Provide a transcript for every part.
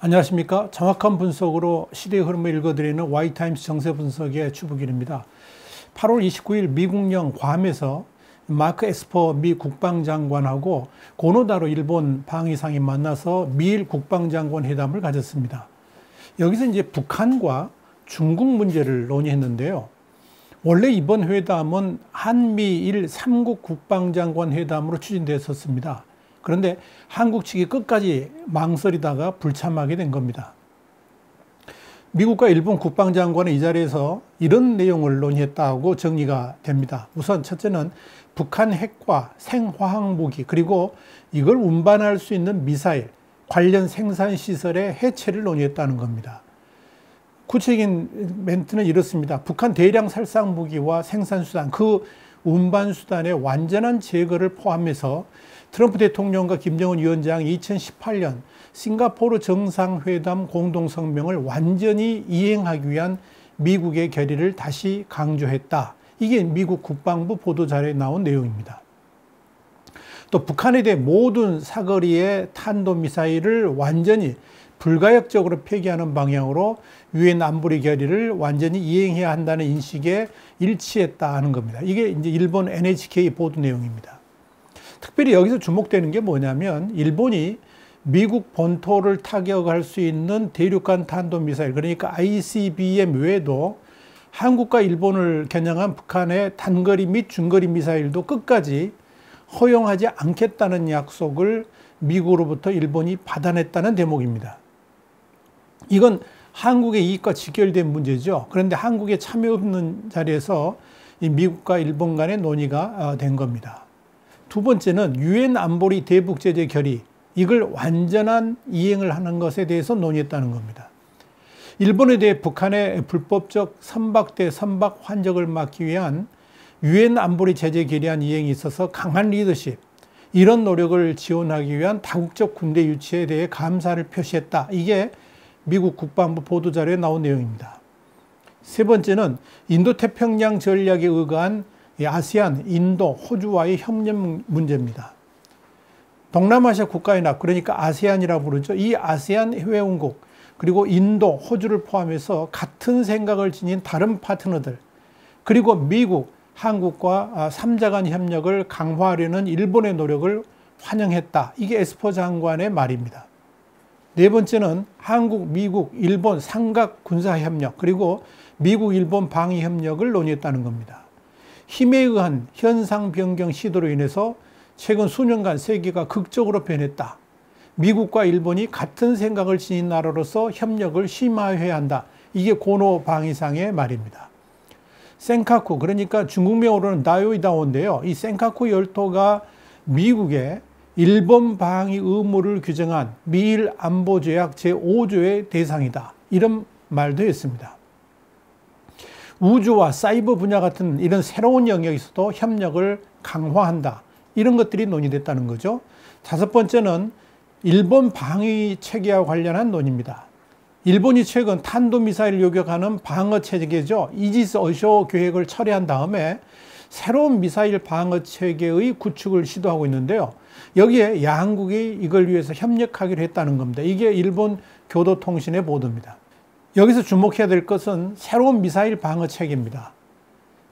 안녕하십니까. 정확한 분석으로 시대의 흐름을 읽어드리는 Y타임스 정세 분석의 주북일입니다. 8월 29일 미국령 괌에서 마크 에스퍼 미 국방장관하고 고노다로 일본 방위상이 만나서 미일 국방장관 회담을 가졌습니다. 여기서 이제 북한과 중국 문제를 논의했는데요. 원래 이번 회담은 한미일 3국 국방장관 회담으로 추진됐었습니다. 그런데 한국 측이 끝까지 망설이다가 불참하게 된 겁니다. 미국과 일본 국방장관은 이 자리에서 이런 내용을 논의했다고 정리가 됩니다. 우선 첫째는 북한 핵과 생화학무기 그리고 이걸 운반할 수 있는 미사일 관련 생산시설의 해체를 논의했다는 겁니다. 구체적인 멘트는 이렇습니다. 북한 대량 살상무기와 생산수단, 그 운반수단의 완전한 제거를 포함해서 트럼프 대통령과 김정은 위원장이 2018년 싱가포르 정상회담 공동성명을 완전히 이행하기 위한 미국의 결의를 다시 강조했다. 이게 미국 국방부 보도자료에 나온 내용입니다. 또 북한에 대해 모든 사거리의 탄도미사일을 완전히 불가역적으로 폐기하는 방향으로 유엔 안보리 결의를 완전히 이행해야 한다는 인식에 일치했다는 겁니다. 이게 이제 일본 NHK 보도 내용입니다. 특별히 여기서 주목되는 게 뭐냐면 일본이 미국 본토를 타격할 수 있는 대륙간 탄도미사일, 그러니까 ICBM 외에도 한국과 일본을 겨냥한 북한의 단거리 및 중거리 미사일도 끝까지 허용하지 않겠다는 약속을 미국으로부터 일본이 받아냈다는 대목입니다. 이건 한국의 이익과 직결된 문제죠. 그런데 한국의 참여 없는 자리에서 이 미국과 일본 간의 논의가 된 겁니다. 두 번째는 유엔 안보리 대북제재 결의, 이걸 완전한 이행을 하는 것에 대해서 논의했다는 겁니다. 일본에 대해 북한의 불법적 선박대 선박 환적을 막기 위한 유엔 안보리 제재 결의안 이행이 있어서 강한 리더십, 이런 노력을 지원하기 위한 다국적 군대 유치에 대해 감사를 표시했다. 이게 미국 국방부 보도자료에 나온 내용입니다. 세 번째는 인도태평양 전략에 의거한 아세안, 인도, 호주와의 협력 문제입니다. 동남아시아 국가연합, 그러니까 아세안이라고 부르죠. 이 아세안 회원국, 그리고 인도, 호주를 포함해서 같은 생각을 지닌 다른 파트너들, 그리고 미국, 한국과 3자 간 협력을 강화하려는 일본의 노력을 환영했다. 이게 에스퍼 장관의 말입니다. 네 번째는 한국, 미국, 일본 삼각 군사협력, 그리고 미국, 일본 방위협력을 논의했다는 겁니다. 힘에 의한 현상 변경 시도로 인해서 최근 수년간 세계가 극적으로 변했다. 미국과 일본이 같은 생각을 지닌 나라로서 협력을 심화해야 한다. 이게 고노 방위상의 말입니다. 센카쿠, 그러니까 중국명으로는 나요이다오인데요. 이 센카쿠 열도가 미국의 일본 방위 의무를 규정한 미일 안보조약 제5조의 대상이다. 이런 말도 했습니다. 우주와 사이버 분야 같은 이런 새로운 영역에서도 협력을 강화한다. 이런 것들이 논의됐다는 거죠. 다섯 번째는 일본 방위 체계와 관련한 논의입니다. 일본이 최근 탄도미사일을 요격하는 방어 체계죠. 이지스 어쇼 계획을 철회한 다음에 새로운 미사일 방어 체계의 구축을 시도하고 있는데요. 여기에 양국이 이걸 위해서 협력하기로 했다는 겁니다. 이게 일본 교도통신의 보도입니다. 여기서 주목해야 될 것은 새로운 미사일 방어 체계입니다.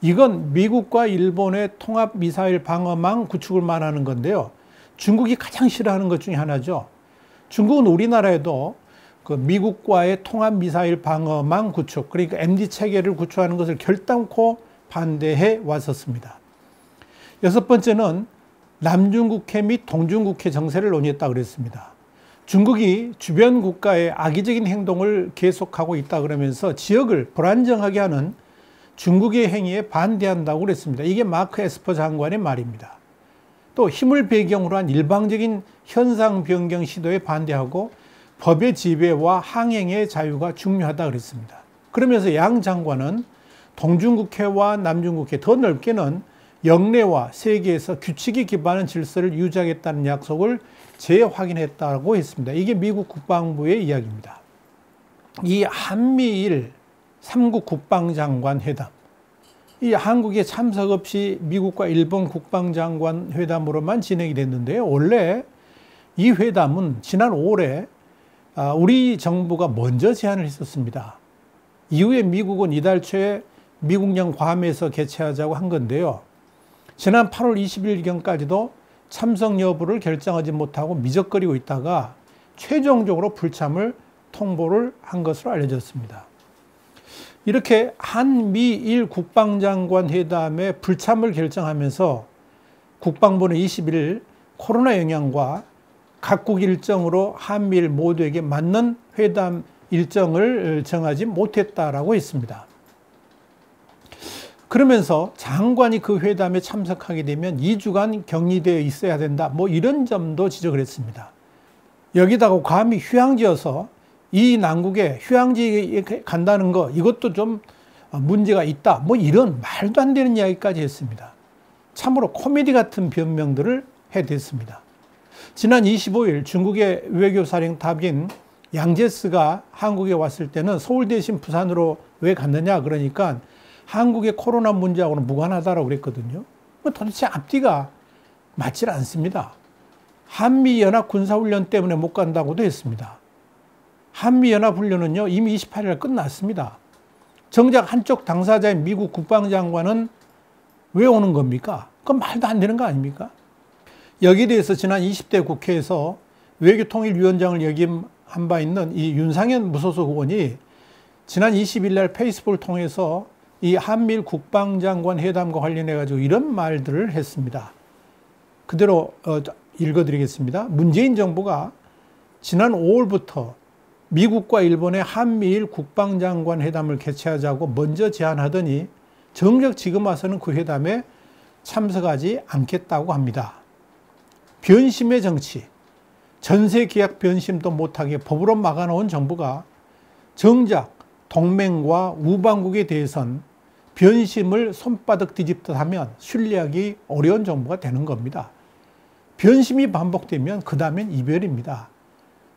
이건 미국과 일본의 통합 미사일 방어망 구축을 말하는 건데요. 중국이 가장 싫어하는 것 중에 하나죠. 중국은 우리나라에도 그 미국과의 통합 미사일 방어망 구축, 그러니까 MD 체계를 구축하는 것을 결단코 반대해 왔었습니다. 여섯 번째는 남중국해 및 동중국해 정세를 논의했다고 그랬습니다. 중국이 주변 국가의 악의적인 행동을 계속하고 있다 그러면서 지역을 불안정하게 하는 중국의 행위에 반대한다고 그랬습니다. 이게 마크 에스퍼 장관의 말입니다. 또 힘을 배경으로 한 일방적인 현상 변경 시도에 반대하고 법의 지배와 항행의 자유가 중요하다 그랬습니다. 그러면서 양 장관은 동중국해와 남중국해, 더 넓게는 영내와 세계에서 규칙에 기반한 질서를 유지하겠다는 약속을 재확인했다고 했습니다. 이게 미국 국방부의 이야기입니다. 이 한미일 3국 국방장관 회담, 이 한국의 참석 없이 미국과 일본 국방장관 회담으로만 진행이 됐는데요. 원래 이 회담은 지난 5월에 우리 정부가 먼저 제안을 했었습니다. 이후에 미국은 이달 초에 미국령 괌에서 개최하자고 한 건데요. 지난 8월 20일경까지도 참석 여부를 결정하지 못하고 미적거리고 있다가 최종적으로 불참을 통보를 한 것으로 알려졌습니다. 이렇게 한미일 국방장관 회담에 불참을 결정하면서 국방부는 21일 코로나 영향과 각국 일정으로 한미일 모두에게 맞는 회담 일정을 정하지 못했다라고 했습니다. 그러면서 장관이 그 회담에 참석하게 되면 2주간 격리되어 있어야 된다. 이런 점도 지적을 했습니다. 여기다가 괌이 휴양지여서 이 난국에 휴양지에 간다는 거 이것도 좀 문제가 있다. 이런 말도 안 되는 이야기까지 했습니다. 참으로 코미디 같은 변명들을 해댔습니다. 지난 25일 중국의 외교사령탑인 양제스가 한국에 왔을 때는 서울 대신 부산으로 왜 갔느냐 그러니까 한국의 코로나 문제하고는 무관하다고 그랬거든요. 도대체 앞뒤가 맞질 않습니다. 한미연합 군사훈련 때문에 못 간다고도 했습니다. 한미연합훈련은요 이미 28일 끝났습니다. 정작 한쪽 당사자인 미국 국방장관은 왜 오는 겁니까? 그건 말도 안 되는 거 아닙니까? 여기에 대해서 지난 20대 국회에서 외교통일위원장을 역임한 바 있는 이 윤상현 무소속 의원이 지난 20일 날 페이스북을 통해서 이 한미일 국방장관 회담과 관련해 가지고 이런 말들을 했습니다. 그대로 읽어드리겠습니다. 문재인 정부가 지난 5월부터 미국과 일본의 한미일 국방장관 회담을 개최하자고 먼저 제안하더니 정작 지금 와서는 그 회담에 참석하지 않겠다고 합니다. 변심의 정치, 전세 계약 변심도 못하게 법으로 막아놓은 정부가 정작 동맹과 우방국에 대해선 변심을 손바닥 뒤집듯 하면 신뢰하기 어려운 정부가 되는 겁니다. 변심이 반복되면 그 다음엔 이별입니다.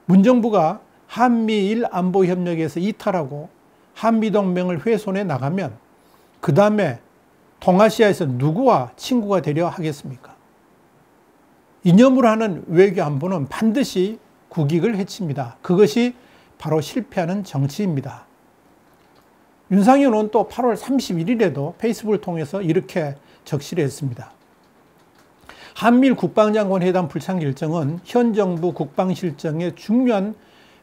문정부가 한미일 안보협력에서 이탈하고 한미동맹을 훼손해 나가면 그 다음에 동아시아에서 누구와 친구가 되려 하겠습니까? 이념으로 하는 외교 안보는 반드시 국익을 해칩니다. 그것이 바로 실패하는 정치입니다. 윤상현 의원은 또 8월 31일에도 페이스북을 통해서 이렇게 적시를 했습니다. 한미일 국방장관 회담 불참 결정은 현 정부 국방실정의 중요한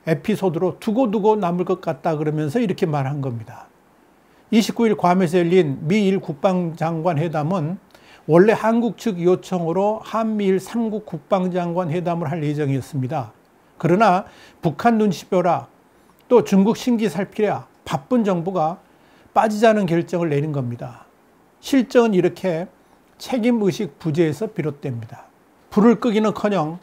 에피소드로 두고두고 남을 것 같다 그러면서 이렇게 말한 겁니다. 29일 괌에서 열린 미일 국방장관 회담은 원래 한국 측 요청으로 한미일 3국 국방장관 회담을 할 예정이었습니다. 그러나 북한 눈치 벼라 또 중국 신기 살피랴 바쁜 정부가 빠지자는 결정을 내린 겁니다. 실정은 이렇게 책임의식 부재에서 비롯됩니다. 불을 끄기는커녕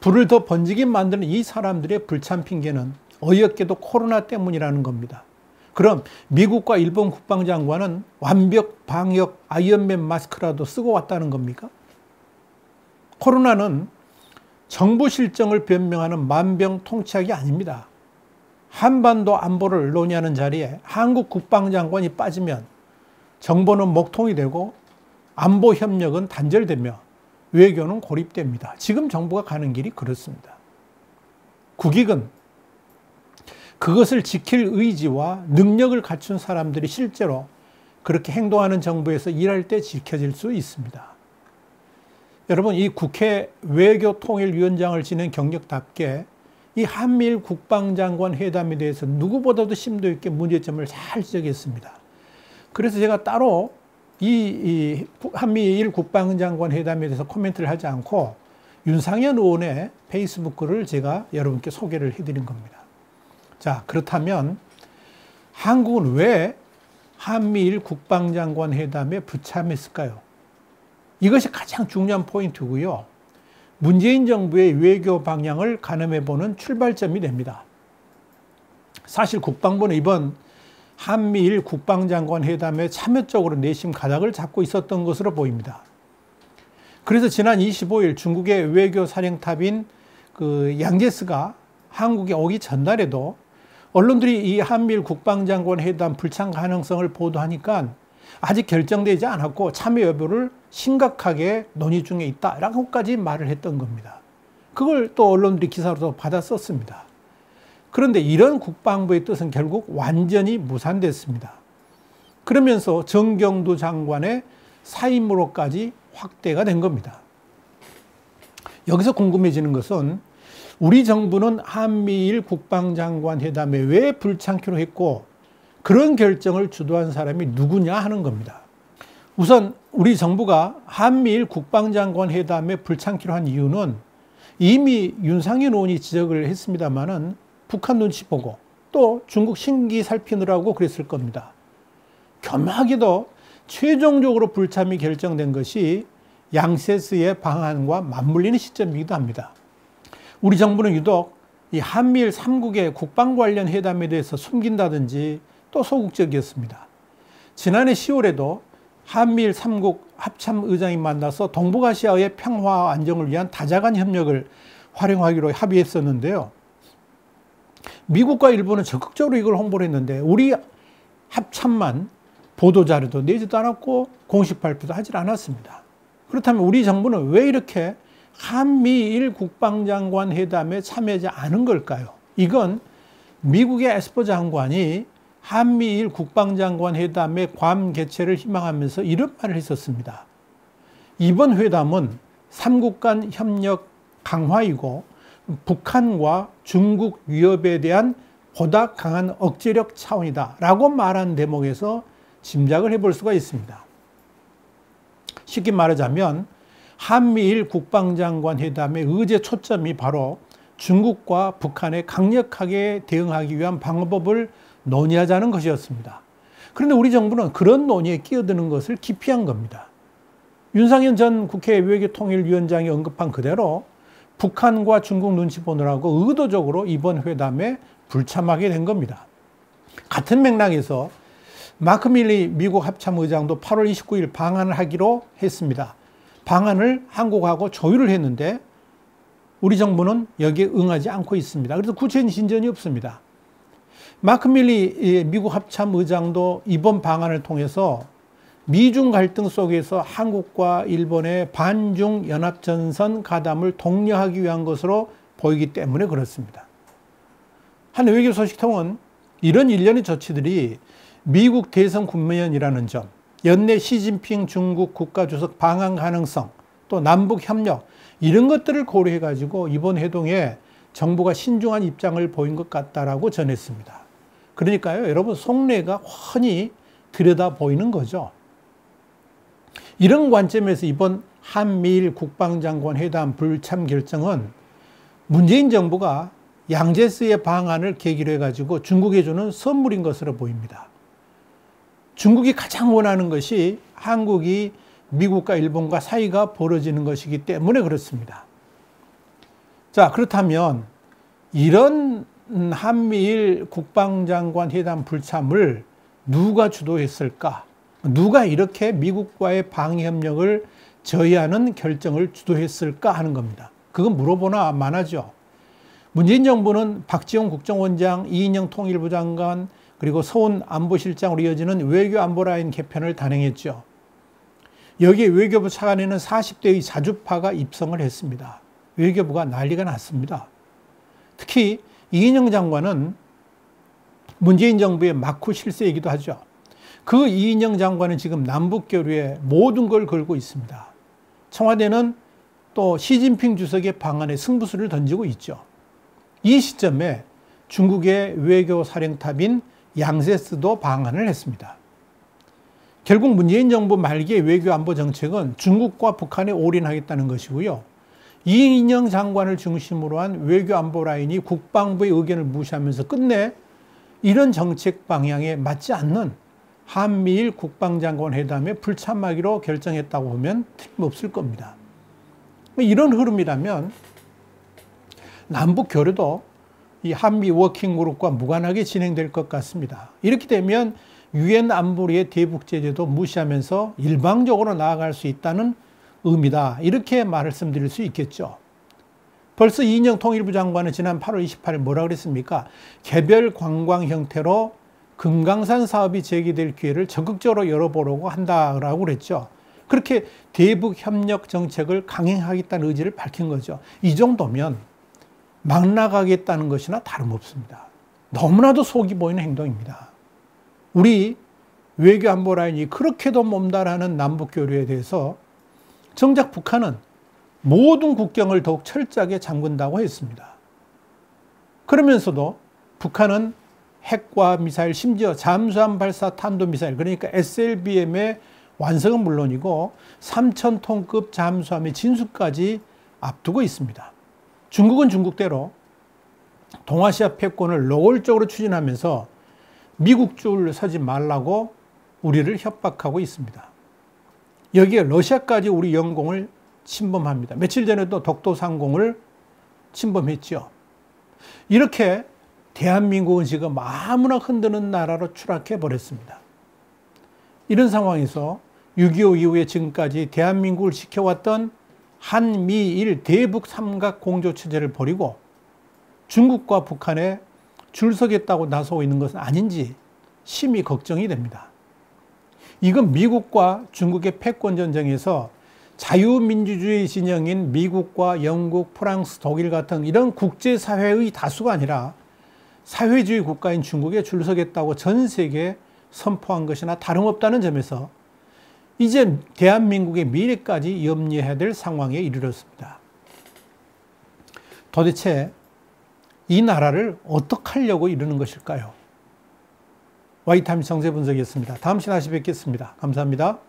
불을 더 번지게 만드는 이 사람들의 불참 핑계는 어이없게도 코로나 때문이라는 겁니다. 그럼 미국과 일본 국방장관은 완벽 방역 아이언맨 마스크라도 쓰고 왔다는 겁니까? 코로나는 정부 실정을 변명하는 만병통치약이 아닙니다. 한반도 안보를 논의하는 자리에 한국 국방장관이 빠지면 정보는 먹통이 되고 안보 협력은 단절되며 외교는 고립됩니다. 지금 정부가 가는 길이 그렇습니다. 국익은 그것을 지킬 의지와 능력을 갖춘 사람들이 실제로 그렇게 행동하는 정부에서 일할 때 지켜질 수 있습니다. 여러분, 이 국회 외교통일위원장을 지낸 경력답게 이 한미일 국방장관 회담에 대해서 누구보다도 심도 있게 문제점을 잘 지적했습니다. 그래서 제가 따로 이 한미일 국방장관 회담에 대해서 코멘트를 하지 않고 윤상현 의원의 페이스북 글을 제가 여러분께 소개를 해드린 겁니다. 자, 그렇다면 한국은 왜 한미일 국방장관 회담에 불참했을까요? 이것이 가장 중요한 포인트고요. 문재인 정부의 외교 방향을 가늠해보는 출발점이 됩니다. 사실 국방부는 이번 한미일 국방장관 회담에 참여적으로 내심 가닥을 잡고 있었던 것으로 보입니다. 그래서 지난 25일 중국의 외교사령탑인 양제스가 한국에 오기 전날에도 언론들이 이 한미일 국방장관 회담 불참 가능성을 보도하니까 아직 결정되지 않았고 참여 여부를 심각하게 논의 중에 있다라고까지 말을 했던 겁니다. 그걸 또 언론들이 기사로 받아 썼습니다. 그런데 이런 국방부의 뜻은 결국 완전히 무산됐습니다. 그러면서 정경두 장관의 사임으로까지 확대가 된 겁니다. 여기서 궁금해지는 것은 우리 정부는 한미일 국방장관 회담에 왜 불참기로 했고 그런 결정을 주도한 사람이 누구냐 하는 겁니다. 우선 우리 정부가 한미일 국방장관 회담에 불참기로 한 이유는 이미 윤상현 의원이 지적을 했습니다마는 북한 눈치 보고 또 중국 신기 살피느라고 그랬을 겁니다. 겸하게도 최종적으로 불참이 결정된 것이 양세스의 방한과 맞물리는 시점이기도 합니다. 우리 정부는 유독 이 한미일 3국의 국방 관련 회담에 대해서 숨긴다든지 또 소극적이었습니다. 지난해 10월에도 한미일 3국 합참의장이 만나서 동북아시아의 평화와 안정을 위한 다자간 협력을 활용하기로 합의했었는데요. 미국과 일본은 적극적으로 이걸 홍보를 했는데 우리 합참만 보도자료도 내지도 않았고 공식 발표도 하질 않았습니다. 그렇다면 우리 정부는 왜 이렇게 한미일 국방장관 회담에 참여하지 않은 걸까요? 이건 미국의 에스퍼 장관이 한미일 국방장관 회담의 괌 개최를 희망하면서 이런 말을 했었습니다. 이번 회담은 3국 간 협력 강화이고 북한과 중국 위협에 대한 보다 강한 억제력 차원이다 라고 말한 대목에서 짐작을 해볼 수가 있습니다. 쉽게 말하자면 한미일 국방장관 회담의 의제 초점이 바로 중국과 북한에 강력하게 대응하기 위한 방법을 논의하자는 것이었습니다. 그런데 우리 정부는 그런 논의에 끼어드는 것을 기피한 겁니다. 윤상현 전 국회 외교통일위원장이 언급한 그대로 북한과 중국 눈치 보느라고 의도적으로 이번 회담에 불참하게 된 겁니다. 같은 맥락에서 마크 밀리 미국 합참의장도 8월 29일 방한을 하기로 했습니다. 방한을 한국하고 조율을 했는데 우리 정부는 여기에 응하지 않고 있습니다. 그래서 구체적인 진전이 없습니다. 마크 밀리 미국 합참의장도 이번 방한을 통해서 미중 갈등 속에서 한국과 일본의 반중 연합전선 가담을 독려하기 위한 것으로 보이기 때문에 그렇습니다. 한 외교 소식통은 이런 일련의 조치들이 미국 대선 국면이라는 점, 연내 시진핑 중국 국가주석 방한 가능성, 또 남북 협력 이런 것들을 고려해 가지고 이번 회동에 정부가 신중한 입장을 보인 것 같다라고 전했습니다. 그러니까요, 여러분 속내가 훤히 들여다 보이는 거죠. 이런 관점에서 이번 한미일 국방장관 회담 불참 결정은 문재인 정부가 양제스의 방안을 계기로 해가지고 중국에 주는 선물인 것으로 보입니다. 중국이 가장 원하는 것이 한국이 미국과 일본과 사이가 벌어지는 것이기 때문에 그렇습니다. 자, 그렇다면 이런 한미일 국방장관 회담 불참을 누가 주도했을까? 누가 이렇게 미국과의 방위협력을 저해하는 결정을 주도했을까 하는 겁니다. 그건 물어보나 마나죠. 문재인 정부는 박지원 국정원장, 이인영 통일부 장관, 그리고 서훈 안보실장으로 이어지는 외교안보라인 개편을 단행했죠. 여기에 외교부 차관에는 40대의 자주파가 입성을 했습니다. 외교부가 난리가 났습니다. 특히 이인영 장관은 문재인 정부의 마쿠 실세이기도 하죠. 그 이인영 장관은 지금 남북교류에 모든 걸 걸고 있습니다. 청와대는 또 시진핑 주석의 방안에 승부수를 던지고 있죠. 이 시점에 중국의 외교 사령탑인 양세스도 방한을 했습니다. 결국 문재인 정부 말기의 외교 안보 정책은 중국과 북한에 올인하겠다는 것이고요. 이인영 장관을 중심으로 한 외교 안보 라인이 국방부의 의견을 무시하면서 끝내 이런 정책 방향에 맞지 않는 한미일 국방장관 회담에 불참하기로 결정했다고 보면 틀림없을 겁니다. 이런 흐름이라면 남북 교류도 이 한미 워킹그룹과 무관하게 진행될 것 같습니다. 이렇게 되면 유엔 안보리의 대북 제재도 무시하면서 일방적으로 나아갈 수 있다는 의미다. 이렇게 말씀드릴 수 있겠죠. 벌써 이인영 통일부 장관은 지난 8월 28일 뭐라 그랬습니까? 개별 관광 형태로 금강산 사업이 제기될 기회를 적극적으로 열어보려고 한다라고 그랬죠. 그렇게 대북 협력 정책을 강행하겠다는 의지를 밝힌 거죠. 이 정도면 막 나가겠다는 것이나 다름없습니다. 너무나도 속이 보이는 행동입니다. 우리 외교안보 라인이 그렇게도 몸달하는 남북교류에 대해서 정작 북한은 모든 국경을 더욱 철저하게 잠근다고 했습니다. 그러면서도 북한은 핵과 미사일, 심지어 잠수함 발사 탄도미사일, 그러니까 SLBM의 완성은 물론이고 3,000톤급 잠수함의 진수까지 앞두고 있습니다. 중국은 중국대로 동아시아 패권을 노골적으로 추진하면서 미국 줄 서지 말라고 우리를 협박하고 있습니다. 여기에 러시아까지 우리 영공을 침범합니다. 며칠 전에도 독도 상공을 침범했죠. 이렇게 대한민국은 지금 아무나 흔드는 나라로 추락해 버렸습니다. 이런 상황에서 6.25 이후에 지금까지 대한민국을 지켜왔던 한미일 대북 삼각 공조체제를 버리고 중국과 북한에 줄서겠다고 나서고 있는 것은 아닌지 심히 걱정이 됩니다. 이건 미국과 중국의 패권 전쟁에서 자유민주주의 진영인 미국과 영국, 프랑스, 독일 같은 이런 국제사회의 다수가 아니라 사회주의 국가인 중국에 줄서겠다고 전 세계에 선포한 것이나 다름없다는 점에서 이제 대한민국의 미래까지 염려해야 될 상황에 이르렀습니다. 도대체 이 나라를 어떻게 하려고 이러는 것일까요? 와이타임스 정세분석이었습니다. 다음 시간에 다시 뵙겠습니다. 감사합니다.